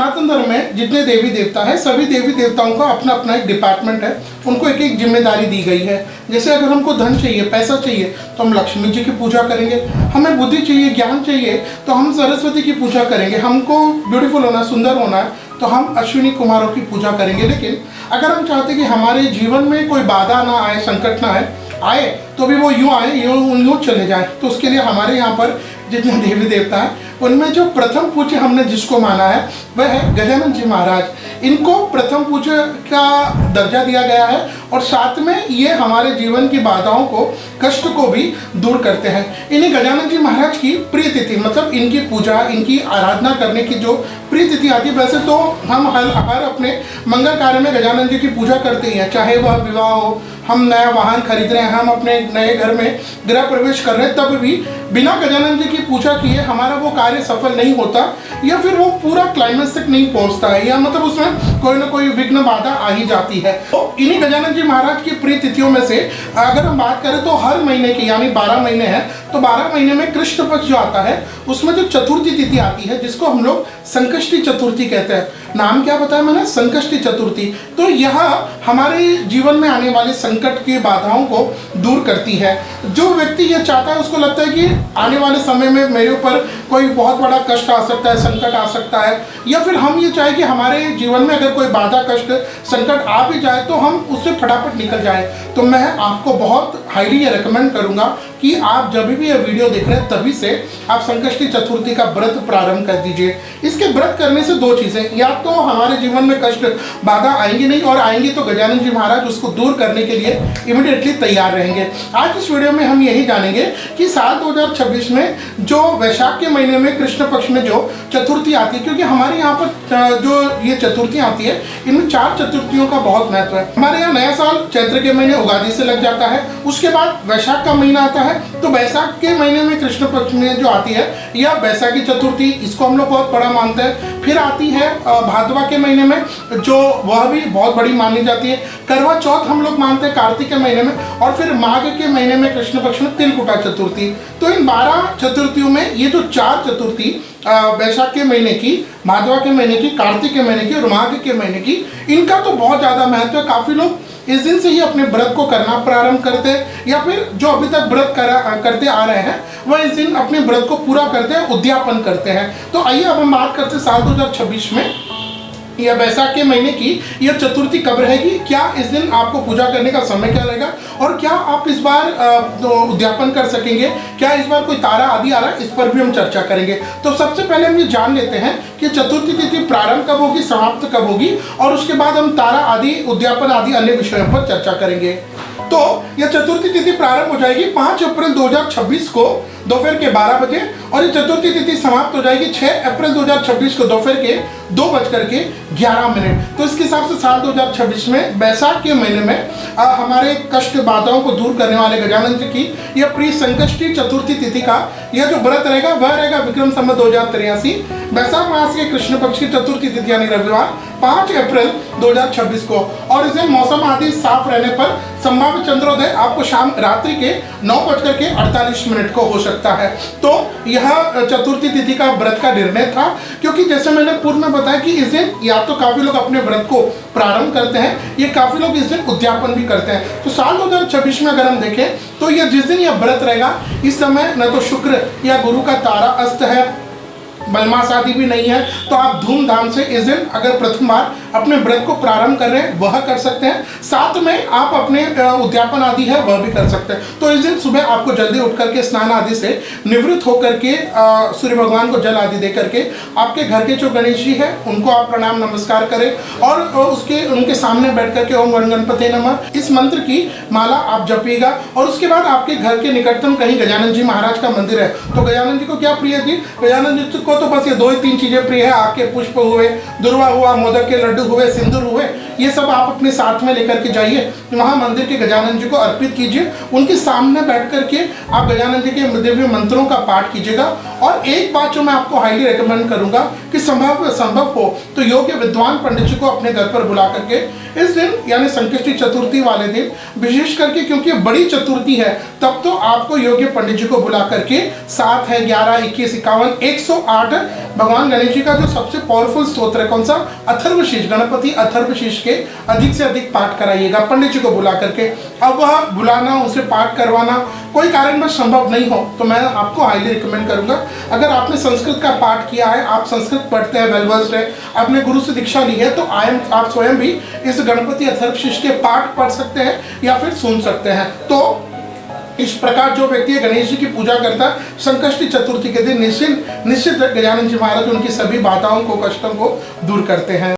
सनातन धर्म में जितने देवी देवता है, सभी देवी देवताओं का अपना अपना एक डिपार्टमेंट है, उनको एक एक जिम्मेदारी दी गई है। जैसे अगर हमको धन चाहिए, पैसा चाहिए, तो हम लक्ष्मी जी की पूजा करेंगे। हमें बुद्धि चाहिए, ज्ञान चाहिए, तो हम सरस्वती की पूजा करेंगे। हमको ब्यूटीफुल होना, सुंदर होना है, तो हम अश्विनी कुमारों की पूजा करेंगे। लेकिन अगर हम चाहते कि हमारे जीवन में कोई बाधा ना आए, संकट ना आए तो भी वो यूँ आए, यूँ चले जाए, तो उसके लिए हमारे यहाँ पर जितने देवी देवता हैं उनमें जो प्रथम पूज्य हमने जिसको माना है वह है गजानन जी महाराज। इनको प्रथम पूज्य का दर्जा दिया गया है और साथ में ये हमारे जीवन की बाधाओं को, कष्ट को भी दूर करते हैं। इन्हीं गजानन जी महाराज की प्रिय तिथि, मतलब इनकी पूजा, इनकी आराधना करने की जो प्रिय तिथि आती है, वैसे तो हम हर अपने मंगल कार्य में गजानन जी की पूजा करते ही हैं, चाहे वह विवाह हो, हम नया वाहन खरीद रहे हैं, हम अपने नए घर में गृह प्रवेश कर रहे हैं, तब भी बिना गजानन जी की पूजा किए हमारा वो कार्य सफल नहीं होता, या फिर वो पूरा क्लाइमेक्स तक नहीं पहुंचता है, या मतलब उसमें कोई ना कोई विघ्न बाधा आ ही जाती है। तो इन्हीं गजानन जी महाराज की प्रिय तिथियों में से अगर हम बात करें तो हर महीने की, यानी 12 महीने हैं, तो 12 महीने में कृष्ण पक्ष जो आता है उसमें जो चतुर्थी तिथि आती है, जिसको हम लोग संकष्टी चतुर्थी कहते हैं। नाम क्या बताया मैंने? संकष्टी चतुर्थी। तो यह हमारे जीवन में आने वाले संकट की बाधाओं को दूर करती है। जो व्यक्ति ये चाहता है, उसको लगता है कि आने वाले समय में मेरे ऊपर कोई बहुत बड़ा कष्ट आ सकता है, संकट आ सकता है, या फिर हम ये चाहे कि हमारे जीवन में अगर कोई बाधा, कष्ट, संकट आ भी जाए तो हम उससे फटाफट निकल जाए, तो मैं आपको बहुत हाईली ये रिकमेंड करूंगा कि आप जब भी ये वीडियो देख रहे हैं तभी से आप संकष्टी चतुर्थी का व्रत प्रारंभ कर दीजिए। इसके व्रत करने से दो चीज़ें, या तो हमारे जीवन में कष्ट, बाधा आएंगी नहीं, और आएंगी तो गजानन जी महाराज उसको दूर करने के लिए इमीडिएटली तैयार रहेंगे। आज इस वीडियो में हम यही जानेंगे कि साल 2026 में जो वैशाख के महीने में कृष्ण पक्ष में जो चतुर्थी आती है, क्योंकि हमारे यहाँ पर जो ये चतुर्थी आती है, इनमें 4 चतुर्थियों का बहुत महत्व है। हमारे यहाँ नया साल चैत्र के महीने उगादि से लग जाता है, उसके बाद वैशाख का महीना आता है, तो वैशाख के महीने में कृष्ण पक्ष में जो आती है या वैशाखी चतुर्थी, इसको हम लोग बहुत बड़ा मानते हैं। फिर आती है भादवा के महीने में, जो वह भी बहुत बड़ी मानी जाती है। करवा चौथ हम लोग मानते हैं कार्तिक के महीने में, और फिर माघ के महीने में कृष्ण पक्ष में तिलकुटा चतुर्थी। तो इन 12 चतुर्थियों में ये जो 4 चतुर्थी, वैशाख के महीने की, भादवा के महीने की, कार्तिक के महीने की और माघ के महीने की, इनका तो बहुत ज़्यादा महत्व है। काफ़ी लोग इस दिन से ही अपने व्रत को करना प्रारंभ करते हैं, या फिर जो अभी तक व्रत करते आ रहे हैं वह इस दिन अपने व्रत को पूरा करते हैं, उद्यापन करते हैं। तो आइए अब हम बात करते हैं साल 2026 में या वैशाख के महीने की यह चतुर्थी कब रहेगी, क्या इस दिन आपको पूजा करने का समय क्या रहेगा, और क्या आप इस बार उद्यापन कर सकेंगे, क्या इस बार कोई तारा आदि आ रहा है, इस पर भी हम चर्चा करेंगे। तो सबसे पहले हम ये जान लेते हैं कि चतुर्थी तिथि प्रारंभ कब होगी, समाप्त कब होगी, और उसके बाद हम तारा आदि, उद्यापन आदि अन्य विषयों पर चर्चा करेंगे। तो यह चतुर्थी तिथि प्रारंभ हो जाएगी 5 अप्रैल 2026 को दोपहर के 12 बजे, और ये चतुर्थी तिथि समाप्त हो जाएगी 6 अप्रैल 2026 को दोपहर के 2:11। तो इसके हिसाब से साल 2026 में वैशाख के महीने में हमारे कष्ट, बाधाओं को दूर करने वाले गजानन जी की यह प्रिय संकष्टी चतुर्थी तिथि का यह जो व्रत रहेगा वह रहेगा विक्रम संवत 2083, वैशाख मास के कृष्ण पक्ष की चतुर्थी तिथि यानी रविवार 5 अप्रैल 2026 को। और इसे मौसम आदि साफ रहने पर संभावित चंद्रोदय आपको शाम रात्रि के 9:48 को हो सकता है। तो यह चतुर्थी तिथि का व्रत का निर्णय था, क्योंकि जैसे मैंने पूर्व में बताया कि इस दिन या तो काफ़ी लोग अपने व्रत को प्रारंभ करते हैं, ये काफ़ी लोग इस दिन उद्यापन भी करते हैं। तो साल 2026 में अगर हम देखें तो यह जिस दिन यह व्रत रहेगा, इस समय न तो शुक्र या गुरु का तारा अस्त है, बलमास आदि भी नहीं है, तो आप धूमधाम से इस दिन अगर प्रथम बार अपने व्रत को प्रारंभ कर रहे हैं वह कर सकते हैं, साथ में आप अपने उद्यापन आदि है वह भी कर सकते हैं। तो इस दिन सुबह आपको जल्दी उठ करके स्नान आदि से निवृत्त होकर के सूर्य भगवान को जल आदि दे करके आपके घर के जो गणेश जी है उनको आप प्रणाम नमस्कार करें, और उनके सामने बैठ करके ओम गण गणपते नमः इस मंत्र की माला आप जपिएगा। और उसके बाद आपके घर के निकटतम कहीं गजानन जी महाराज का मंदिर है, तो गजानन जी को क्या प्रिय थी, गजानन जी को तो बस ये 2 ही 3 चीजें प्रिय है, आपके पुष्प हुए, दुर्वा हुआ, मोदक के लड्डू हुए, सिंदूर हुए, ये सब आप अपने साथ में लेकर के जाइए, वहाँ मंदिर के गजानन जी को अर्पित कीजिए। उनके सामने बैठ करके आप गजानन जी के दिव्य मंत्रों का पाठ कीजिएगा, और एक बात जो मैं आपको हाईली रिकमेंड करूंगा कि संभव हो तो योग्य विद्वान पंडित जी को अपने घर पर बुला करके इस दिन यानी संकष्टी चतुर्थी वाले दिन विशेष करके, क्योंकि बड़ी चतुर्थी है, तब तो आपको योग्य पंडित जी को बुला करके 7 है, 11, 21, 51, 108 भगवान गणेश जी का जो सबसे पावरफुल स्तोत्र है कौन सा, अथर्वशीष, गणपति अथर्वशीष के अधिक से अधिक पाठ कराइएगा पंडित जी को बुला करके। अब वह बुलाना, उनसे पाठ करवाना कोई कारणवश संभव नहीं हो तो मैं आपको हाईली रिकमेंड करूंगा, अगर आपने संस्कृत का पाठ किया है, आप संस्कृत पढ़ते हैं, वेल वर्स्ड है, आपने गुरु से दीक्षा ली है, तो आप स्वयं भी इस गणपति अथर्वशीष के पाठ पढ़ सकते हैं या फिर सुन सकते हैं। तो इस प्रकार जो व्यक्ति गणेश जी की पूजा करता है संकष्टी चतुर्थी के दिन निश्चित गजानन जी महाराज उनकी सभी बाधाओं को, कष्टों को दूर करते हैं।